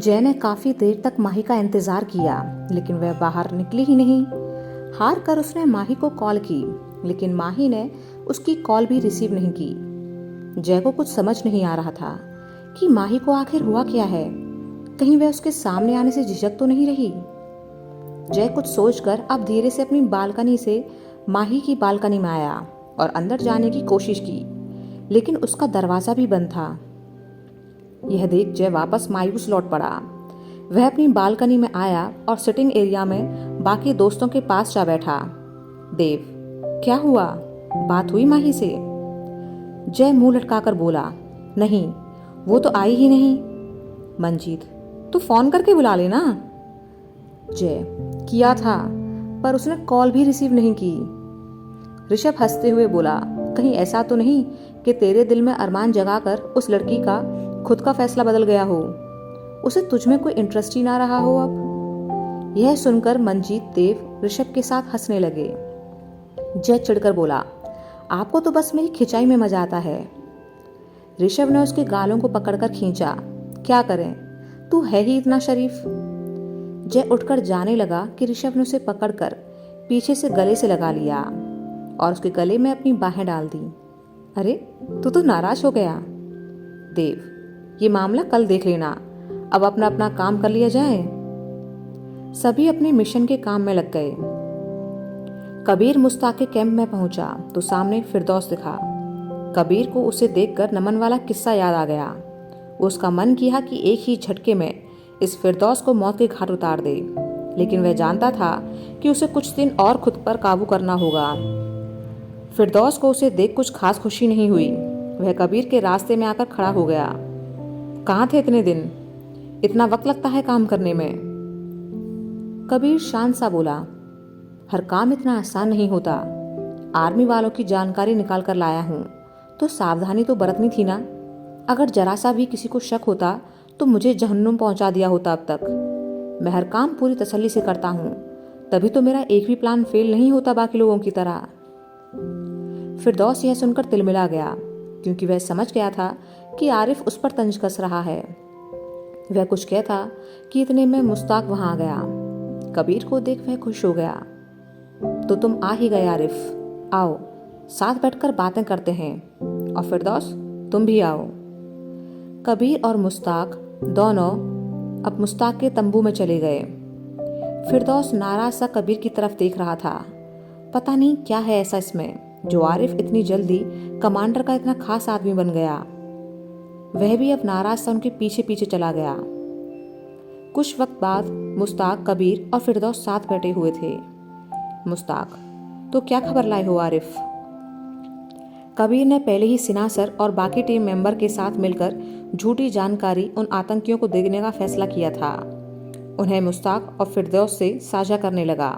जय ने काफी देर तक माही का इंतजार किया, लेकिन वह बाहर निकली ही नहीं। हार कर उसने माही को कॉल की, लेकिन माही ने उसकी कॉल भी रिसीव नहीं की। जय को कुछ समझ नहीं आ रहा था कि माही को आखिर हुआ क्या है। कहीं वह उसके सामने आने से झिझक तो नहीं रही। जय कुछ सोचकर अब धीरे से अपनी बालकनी से माही की बालकनी में आया और अंदर जाने की कोशिश की, लेकिन उसका दरवाजा भी बंद था। यह देख जय वापस मायूस लौट पड़ा। वह अपनी बालकनी में आया और सिटिंग एरिया में बाकी दोस्तों के पास जा बैठा। देव, क्या हुआ? बात हुई माही से? जय मुंह लटकाकर बोला, नहीं, वो तो आई ही नहीं। मंजीत, तू फोन करके बुला लेना। जय, किया था, पर उसने कॉल भी रिसीव नहीं की। ऋषभ हंसते हुए बोला, कहीं ऐसा तो नहीं कि तेरे दिल में अरमान जगाकर उस लड़की का खुद का फैसला बदल गया हो, उसे तुझ में कोई इंटरेस्ट ही ना रहा हो अब। यह सुनकर मंजीत, देव ऋषभ के साथ हंसने लगे। जय चिढ़कर बोला, आपको तो बस मेरी खिंचाई में मजा आता है। ऋषभ ने उसके गालों को पकड़कर खींचा, क्या करें, तू है ही इतना शरीफ। जय उठकर जाने लगा कि ऋषभ ने उसे पकड़कर पीछे से गले से लगा लिया और उसके गले में अपनी बाहें डाल दी। अरे, तू तो नाराज हो गया। देव, ये मामला कल देख लेना, अब अपना अपना काम कर लिया जाए। सभी अपने मिशन के काम में लग गए। कबीर मुस्ताक के कैंप में पहुंचा तो सामने फिरदौस दिखा। कबीर को उसे देखकर नमन वाला किस्सा याद आ गया। उसका मन किया कि एक ही झटके में इस फिरदौस को मौत के घाट उतार दे, लेकिन वह जानता था कि उसे कुछ दिन और खुद पर काबू करना होगा। फिरदौस को उसे देख कुछ खास खुशी नहीं हुई। वह कबीर के रास्ते में आकर खड़ा हो गया। कहाँ थे इतने दिन? इतना वक्त लगता है काम करने में। कबीर शांत सा बोला, हर काम इतना आसान नहीं होता। आर्मी वालों की जानकारी निकाल कर लाया हूँ, तो सावधानी तो बरतनी थी ना। अगर जरा सा भी किसी को शक होता तो मुझे जहन्नुम पहुंचा दिया होता अब तक। मैं हर काम पूरी तसल्ली से करता हूँ, तभी तो मेरा एक भी प्लान फेल नहीं होता बाकी लोगों की तरह। फिरदौस यह सुनकर तिलमिला गया, क्योंकि वह समझ गया था कि आरिफ उस पर तंज कस रहा है। वह कुछ कहता कि इतने में मुस्ताक वहां आ गया। कबीर को देख वह खुश हो गया। तो तुम आ ही गए आरिफ, आओ साथ बैठकर बातें करते हैं, और फिरदौस तुम भी आओ। कबीर और मुस्ताक दोनों अब मुस्ताक के तंबू में चले गए। फिरदौस नाराज सा कबीर की तरफ देख रहा था। पता नहीं क्या है ऐसा इसमें जो आरिफ इतनी जल्दी कमांडर का इतना खास आदमी बन गया। वह भी अब नाराज सा उनके पीछे पीछे चला गया। कुछ वक्त बाद मुस्ताक, कबीर और फिरदौस साथ बैठे हुए थे। मुस्ताक, तो क्या खबर लाए हो आरिफ? कबीर ने पहले ही सिन्हा सर और बाकी टीम मेंबर के साथ मिलकर झूठी जानकारी उन आतंकियों को देने का फैसला किया था। उन्हें मुस्ताक और फिरदौस से साझा करने लगा।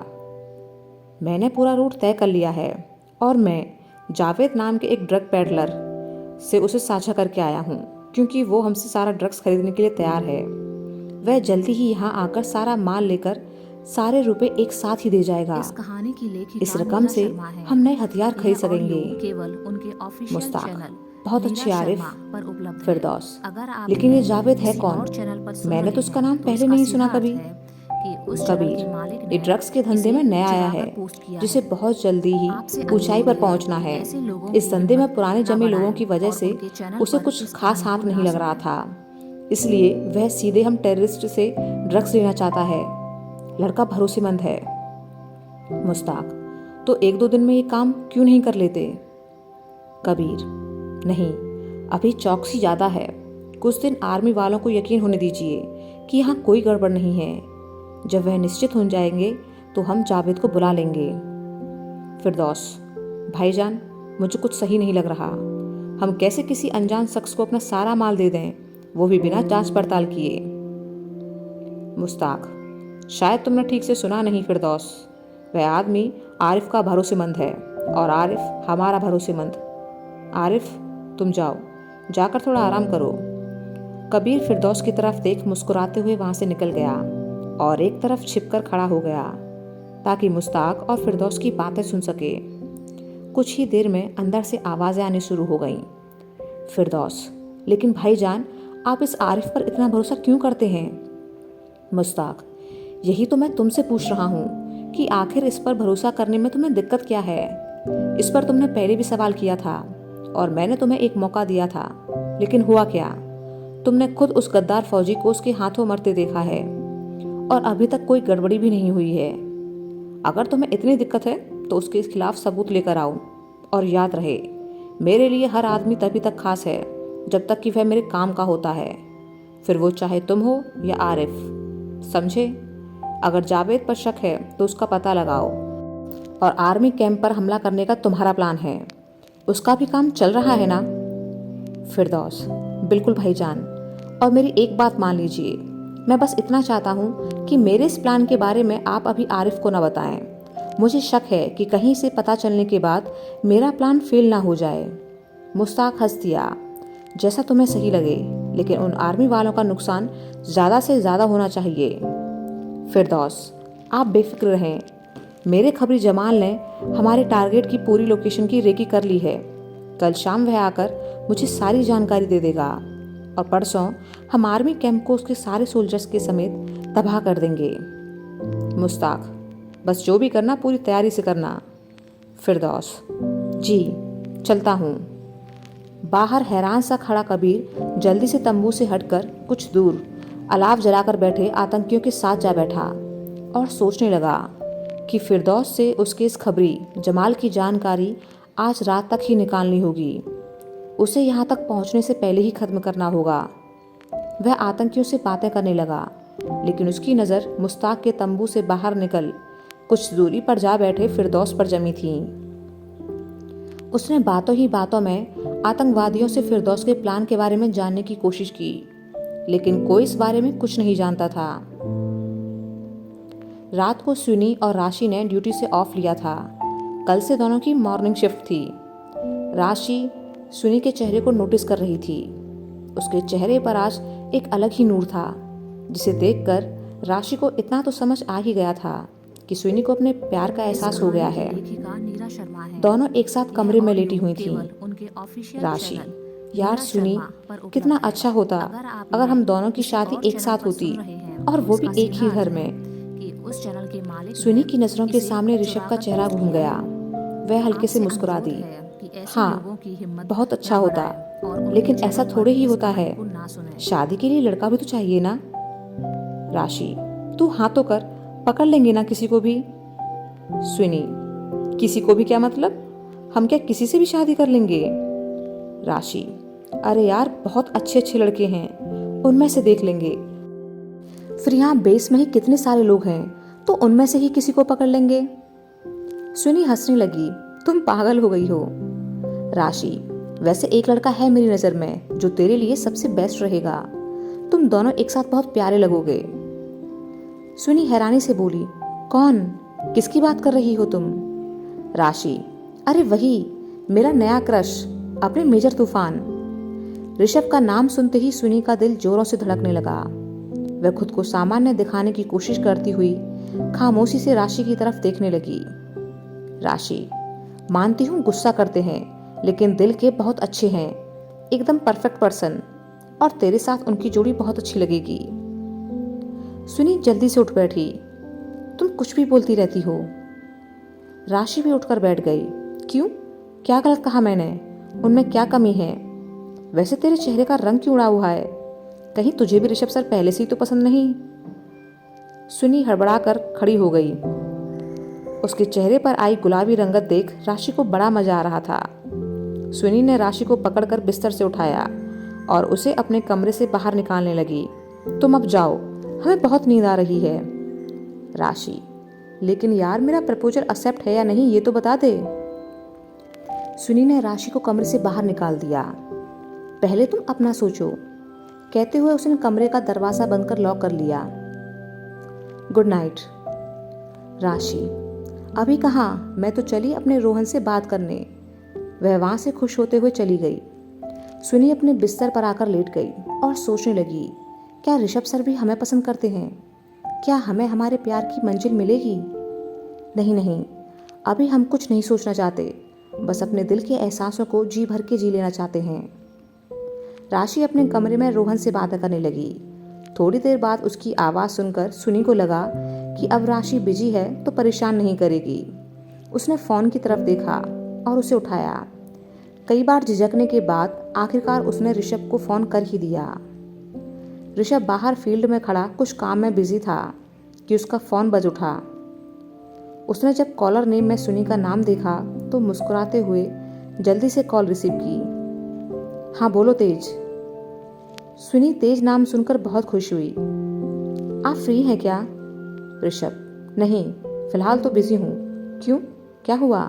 मैंने पूरा रूट तय कर लिया है और मैं जावेद नाम के एक ड्रग पेडलर से उसे साझा करके आया हूँ, क्योंकि वो हमसे सारा ड्रग्स खरीदने के लिए तैयार है। वह जल्दी ही यहाँ आकर सारा माल लेकर सारे रुपए एक साथ ही दे जाएगा। इस कहानी की लेखिका इस रकम से हम नए हथियार खरीद सकेंगे। केवल उनके ऑफिशियल मुस्ताक, चैनल बहुत अच्छे आरिफ। पर उपलब्ध है। फिरदौस, अगर आप लेकिन ये जावेद है किसी कौन? और चैनल पर सुन मैंने रहे तो उसका हैं, नाम तो पहले इसका नहीं सीधा सुना अर्थ कभी। है कि उस चैनल कबीर, के मालिक ये ने ड्रग्स के धंधे में नया आया है, पोस्ट किया जिसे है। बहुत जल्दी ही आपसे ऊंचाई पर अनुरोध है पहुंचना कि है। ऐसे लोगों इस की धंधे में हिम्मत पुराने ना जमे लोगों बढ़ाएं की वजह और से उनके चैनल उसे पर कुछ इस खास कहानी हाथ को नहीं ना लग रहा सुनाएं। था, इसलिए वह सीधे हम टेररिस्ट से ड्रग्स लेना चाहता है। लड़का भरोसेमंद है। मुस्ताक, तो एक दो दिन में ये काम क्यों नहीं कर लेते? कबीर, नहीं, अभी चौकसी ज्यादा है। कुछ दिन आर्मी वालों को यकीन होने दीजिए कि यहाँ कोई गड़बड़ नहीं है। जब वह निश्चित हो जाएंगे तो हम जावेद को बुला लेंगे। फिरदौस, भाईजान, मुझे कुछ सही नहीं लग रहा। हम कैसे किसी अनजान शख्स को अपना सारा माल दे दें, वो भी बिना जांच पड़ताल किए? मुस्ताक, शायद तुमने ठीक से सुना नहीं फिरदौस। वह आदमी आरिफ का भरोसेमंद है और आरिफ हमारा भरोसेमंद। आरिफ, तुम जाओ, जाकर थोड़ा आराम करो। कबीर फिरदौस की तरफ देख मुस्कुराते हुए वहां से निकल गया और एक तरफ छिपकर खड़ा हो गया ताकि मुस्ताक और फिरदौस की बातें सुन सके। कुछ ही देर में अंदर से आवाज़ें आनी शुरू हो गईं। फिरदौस, लेकिन भाईजान, आप इस आरिफ पर इतना भरोसा क्यों करते हैं? मुस्ताक, यही तो मैं तुमसे पूछ रहा हूँ कि आखिर इस पर भरोसा करने में तुम्हें दिक्कत क्या है। इस पर तुमने पहले भी सवाल किया था और मैंने तुम्हें एक मौका दिया था, लेकिन हुआ क्या? तुमने खुद उस गद्दार फौजी को उसके हाथों मरते देखा है और अभी तक कोई गड़बड़ी भी नहीं हुई है। अगर तुम्हें इतनी दिक्कत है तो उसके खिलाफ सबूत लेकर आओ। और याद रहे, मेरे लिए हर आदमी तभी तक खास है जब तक कि वह मेरे काम का होता है, फिर वो चाहे तुम हो या आरिफ, समझे? अगर जावेद पर शक है तो उसका पता लगाओ। और आर्मी कैंप पर हमला करने का तुम्हारा प्लान है, उसका भी काम चल रहा है ना? फिरदौस, बिल्कुल भाईजान। और मेरी एक बात मान लीजिए, मैं बस इतना चाहता हूँ कि मेरे इस प्लान के बारे में आप अभी आरिफ को न बताएं। मुझे शक है कि कहीं से पता चलने के बाद मेरा प्लान फेल ना हो जाए। मुस्ताक हंस दिया। जैसा तुम्हें सही लगे, लेकिन उन आर्मी वालों का नुकसान ज़्यादा से ज़्यादा होना चाहिए। फिरदौस, आप बेफिक्र रहें। मेरे खबरी जमाल ने हमारे टारगेट की पूरी लोकेशन की रेकी कर ली है। कल शाम वह आकर मुझे सारी जानकारी दे देगा और परसों हम आर्मी कैंप को उसके सारे सोल्जर्स के समेत तबाह कर देंगे। मुस्ताक, बस जो भी करना पूरी तैयारी से करना। फिरदौस, जी चलता हूँ। बाहर हैरान सा खड़ा कबीर जल्दी से तंबू से हटकर कुछ दूर अलाव जलाकर बैठे आतंकियों के साथ जा बैठा और सोचने लगा कि फिरदौस से उसके इस खबरी जमाल की जानकारी आज रात तक ही निकालनी होगी। उसे यहाँ तक पहुँचने से पहले ही खत्म करना होगा। वह आतंकियों से बातें करने लगा, लेकिन उसकी नज़र मुस्ताक के तंबू से बाहर निकल कुछ दूरी पर जा बैठे फिरदौस पर जमी थी। उसने बातों ही बातों में आतंकवादियों से फिरदौस के प्लान के बारे में जानने की कोशिश की, लेकिन कोई इस बारे में कुछ नहीं जानता था। रात को सुनी और राशि ने ड्यूटी से ऑफ लिया था। कल से दोनों की मॉर्निंग शिफ्ट थी। राशि सुनी के चेहरे को नोटिस कर रही थी। उसके चेहरे पर आज एक अलग ही नूर था, जिसे देखकर राशि को इतना तो समझ आ ही गया था कि सुनी को अपने प्यार का एहसास हो गया है। दोनों एक साथ कमरे में लेटी हुई थीं। राशि, यार सुनी, कितना अच्छा होता अगर हम दोनों की शादी एक साथ होती, और वो भी एक ही घर में। सुनी की नजरों के सामने ऋषभ का चेहरा घूम गया। वह हल्के से मुस्कुरा दी। हाँ, बहुत अच्छा होता, लेकिन ऐसा थोड़े ही होता है। शादी के लिए लड़का भी तो चाहिए ना। राशि, तू हाँ तो कर, पकड़ लेंगे ना किसी को भी। सुनी, किसी को भी क्या मतलब? हम क्या किसी से भी शादी कर लेंगे? राशि, अरे यार, बहुत अच्छे अच्छे लड़के हैं, उनमें से देख लेंगे। फिर यहाँ बेस में ही कितने सारे लोग हैं, तो उनमें से ही किसी को पकड़ लेंगे। सुनी हंसने लगी। तुम पागल हो गई हो। राशि, वैसे एक लड़का है मेरी नज़र में जो तेरे लिए सबसे बेस्ट रहेगा। तुम दोनों एक साथ बहुत प्यारे लगोगे। सुनी हैरानी से बोली, कौन? किसकी बात कर रही हो तुम? राशि, अरे वही, मेरा नया क्रश, अपने मेजर तूफान। ऋषभ का नाम सुनते ही सुनी का दिल जोरों से धड़कने लगा। वह खुद को सामान्य दिखाने की कोशिश करती हुई खामोशी से राशि की तरफ देखने लगी। राशि, मानती हूँ गुस्सा करते हैं, लेकिन दिल के बहुत अच्छे हैं, एकदम परफेक्ट पर्सन, और तेरे साथ उनकी जोड़ी बहुत अच्छी लगेगी। सुनी जल्दी से उठ बैठी। तुम कुछ भी बोलती रहती हो। राशि भी उठकर बैठ गई। क्यों? क्या गलत कहा मैंने? उनमें क्या कमी है? वैसे तेरे चेहरे का रंग क्यों उड़ा हुआ है? कहीं तुझे भी ऋषभ सर पहले से ही तो पसंद नहीं? सुनी हड़बड़ाकर खड़ी हो गई। उसके चेहरे पर आई गुलाबी रंगत देख राशि को बड़ा मजा आ रहा था। सुनी ने राशि को पकड़कर बिस्तर से उठाया और उसे अपने कमरे से बाहर निकालने लगी। तुम अब जाओ, हमें बहुत नींद आ रही है। राशि, लेकिन यार, मेरा प्रपोजल एक्सेप्ट है या नहीं ये तो बता दे। सुनी ने राशि को कमरे से बाहर निकाल दिया। पहले तुम अपना सोचो, कहते हुए उसने कमरे का दरवाजा बंद कर लॉक कर लिया। Good night. राशि, अभी कहाँ, मैं तो चली अपने रोहन से बात करने। वह वहां से खुश होते हुए चली गई। सुनी अपने बिस्तर पर आकर लेट गई और सोचने लगी, क्या ऋषभ सर भी हमें पसंद करते हैं? क्या हमें हमारे प्यार की मंजिल मिलेगी? नहीं नहीं, अभी हम कुछ नहीं सोचना चाहते, बस अपने दिल के एहसासों को जी भर के जी लेना चाहते हैं। राशि अपने कमरे में रोहन से बातें करने लगी। थोड़ी देर बाद उसकी आवाज़ सुनकर सुनी को लगा कि अब राशि बिजी है तो परेशान नहीं करेगी। उसने फ़ोन की तरफ देखा और उसे उठाया। कई बार झिझकने के बाद आखिरकार उसने ऋषभ को फ़ोन कर ही दिया। ऋषभ बाहर फील्ड में खड़ा कुछ काम में बिजी था कि उसका फ़ोन बज उठा। उसने जब कॉलर नेम में सुनी का नाम देखा तो मुस्कुराते हुए जल्दी से कॉल रिसीव की। हाँ बोलो तेज। सुनी तेज नाम सुनकर बहुत खुश हुई। आप फ्री हैं क्या? ऋषभ नहीं, फिलहाल तो बिजी हूँ। क्यों, क्या हुआ?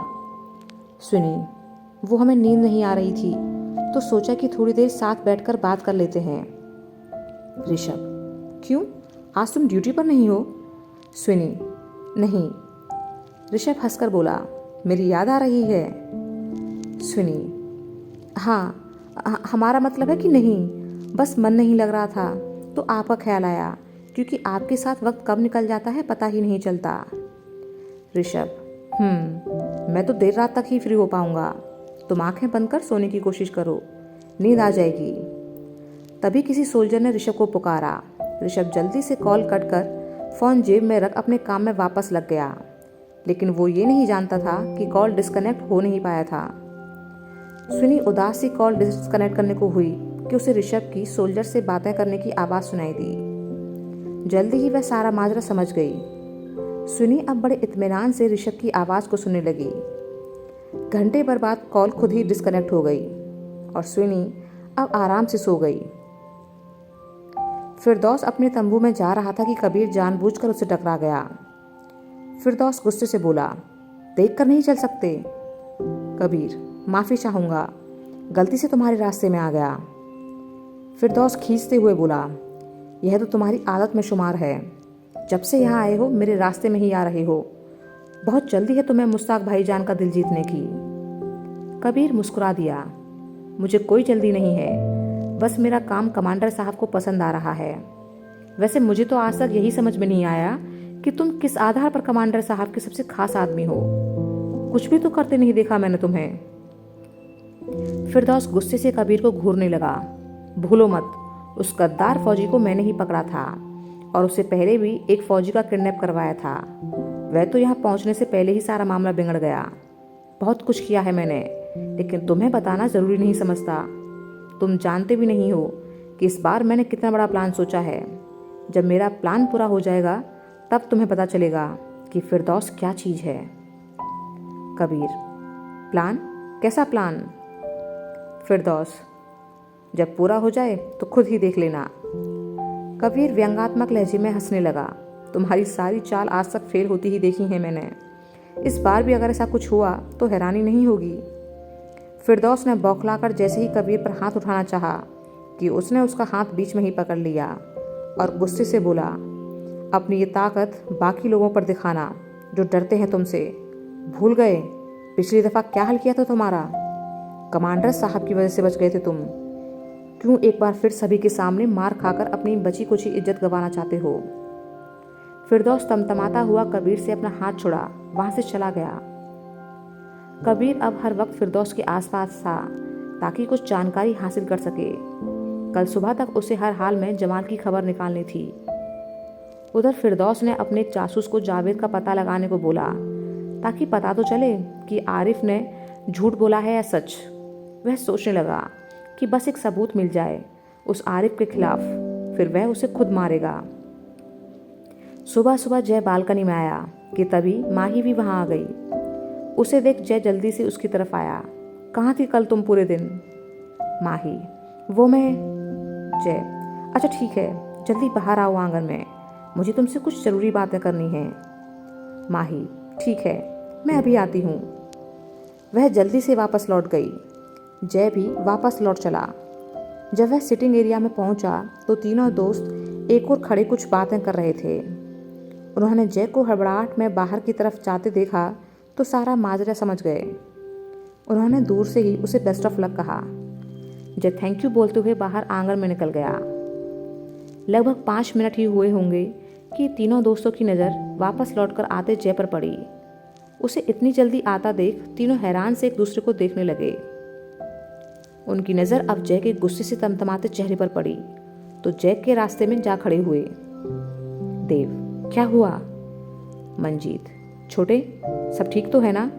सुनी वो हमें नींद नहीं आ रही थी तो सोचा कि थोड़ी देर साथ बैठकर बात कर लेते हैं। ऋषभ क्यों, आज तुम ड्यूटी पर नहीं हो? सुनी नहीं। ऋषभ हंसकर बोला, मेरी याद आ रही है? सुनी हाँ, हमारा मतलब है कि नहीं, बस मन नहीं लग रहा था तो आपका ख्याल आया, क्योंकि आपके साथ वक्त कब निकल जाता है पता ही नहीं चलता। ऋषभ मैं तो देर रात तक ही फ्री हो पाऊंगा। तुम आंखें बंद कर सोने की कोशिश करो, नींद आ जाएगी। तभी किसी सोल्जर ने ऋषभ को पुकारा। ऋषभ जल्दी से कॉल कट कर फ़ोन जेब में रख अपने काम में वापस लग गया, लेकिन वो ये नहीं जानता था कि कॉल डिस्कनेक्ट हो नहीं पाया था। सुनी उदास सी कॉल डिस्कनेक्ट करने को हुई कि उसे ऋषभ की सोल्जर से बातें करने की आवाज़ सुनाई दी। जल्दी ही वह सारा माजरा समझ गई। सुनी अब बड़े इत्मीनान से ऋषभ की आवाज़ को सुनने लगी। घंटे भर बाद कॉल खुद ही डिस्कनेक्ट हो गई और सुनी अब आराम से सो गई। फिरदौस अपने तंबू में जा रहा था कि कबीर जानबूझकर उससे टकरा गया। फिरदौस गुस्से से बोला, देख कर नहीं चल सकते? कबीर माफ़ी चाहूँगा, गलती से तुम्हारे रास्ते में आ गया। फिरदौस खींचते हुए बोला, यह तो तुम्हारी आदत में शुमार है, जब से यहाँ आए हो मेरे रास्ते में ही आ रहे हो। बहुत जल्दी है तुम्हें मुश्ताक भाईजान का दिल जीतने की। कबीर मुस्कुरा दिया, मुझे कोई जल्दी नहीं है, बस मेरा काम कमांडर साहब को पसंद आ रहा है। वैसे मुझे तो आज तक यही समझ में नहीं आया कि तुम किस आधार पर कमांडर साहब के सबसे खास आदमी हो। कुछ भी तो करते नहीं देखा मैंने तुम्हें। फिरदौस गुस्से से कबीर को घूरने लगा। भूलो मत, उस गद्दार फौजी को मैंने ही पकड़ा था और उससे पहले भी एक फौजी का किडनैप करवाया था। वह तो यहाँ पहुँचने से पहले ही सारा मामला बिगड़ गया। बहुत कुछ किया है मैंने, लेकिन तुम्हें बताना ज़रूरी नहीं समझता। तुम जानते भी नहीं हो कि इस बार मैंने कितना बड़ा प्लान सोचा है। जब मेरा प्लान पूरा हो जाएगा तब तुम्हें पता चलेगा कि फिरदौस क्या चीज़ है। कबीर प्लान? कैसा प्लान? फिरदौस जब पूरा हो जाए तो खुद ही देख लेना। कबीर व्यंग्यात्मक लहजे में हंसने लगा। तुम्हारी सारी चाल आज तक फेल होती ही देखी है मैंने, इस बार भी अगर ऐसा कुछ हुआ तो हैरानी नहीं होगी। फिरदौस ने बौखलाकर जैसे ही कबीर पर हाथ उठाना चाहा कि उसने उसका हाथ बीच में ही पकड़ लिया और गुस्से से बोला, अपनी ये ताकत बाकी लोगों पर दिखाना जो डरते हैं तुमसे। भूल गए पिछली दफ़ा क्या हाल किया था तुम्हारा? कमांडर साहब की वजह से बच गए थे तुम। क्यों एक बार फिर सभी के सामने मार खाकर अपनी बची कुची इज्जत गंवाना चाहते हो? फिरदौस तमतमाता हुआ कबीर से अपना हाथ छुड़ा वहां से चला गया। कबीर अब हर वक्त फिरदौस के आसपास था ताकि कुछ जानकारी हासिल कर सके। कल सुबह तक उसे हर हाल में जमाल की खबर निकालनी थी। उधर फिरदौस ने अपने जासूस को जावेद का पता लगाने को बोला ताकि पता तो चले कि आरिफ ने झूठ बोला है या सच। वह सोचने लगा कि बस एक सबूत मिल जाए उस आरिफ के खिलाफ, फिर वह उसे खुद मारेगा। सुबह सुबह जय बालकनी में आया कि तभी माही भी वहां आ गई। उसे देख जय जल्दी से उसकी तरफ आया। कहाँ थी कल तुम पूरे दिन? माही वो मैं। जय अच्छा ठीक है, जल्दी बाहर आओ आंगन में, मुझे तुमसे कुछ ज़रूरी बातें करनी हैं। माही ठीक है, मैं अभी आती हूँ। वह जल्दी से वापस लौट गई। जय भी वापस लौट चला। जब वह सिटिंग एरिया में पहुंचा तो तीनों दोस्त एक और खड़े कुछ बातें कर रहे थे। उन्होंने जय को हड़बड़ाहट में बाहर की तरफ जाते देखा तो सारा माजरा समझ गए। उन्होंने दूर से ही उसे बेस्ट ऑफ लक कहा। जय थैंक यू बोलते हुए बाहर आंगन में निकल गया। लगभग 5 मिनट ही हुए होंगे कि तीनों दोस्तों की नज़र वापस लौटकर आते जय पर पड़ी। उसे इतनी जल्दी आता देख तीनों हैरान से एक दूसरे को देखने लगे। उनकी नज़र अब जय के गुस्से से तमतमाते चेहरे पर पड़ी तो जैक के रास्ते में जा खड़े हुए। देव, क्या हुआ? मंजीत, छोटे, सब ठीक तो है ना?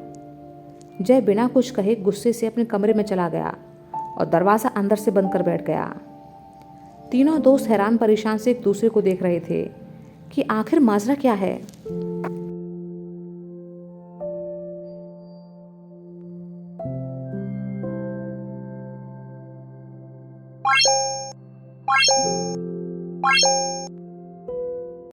जय बिना कुछ कहे गुस्से से अपने कमरे में चला गया और दरवाज़ा अंदर से बंद कर बैठ गया। तीनों दोस्त हैरान परेशान से एक दूसरे को देख रहे थे कि आखिर माजरा क्या है।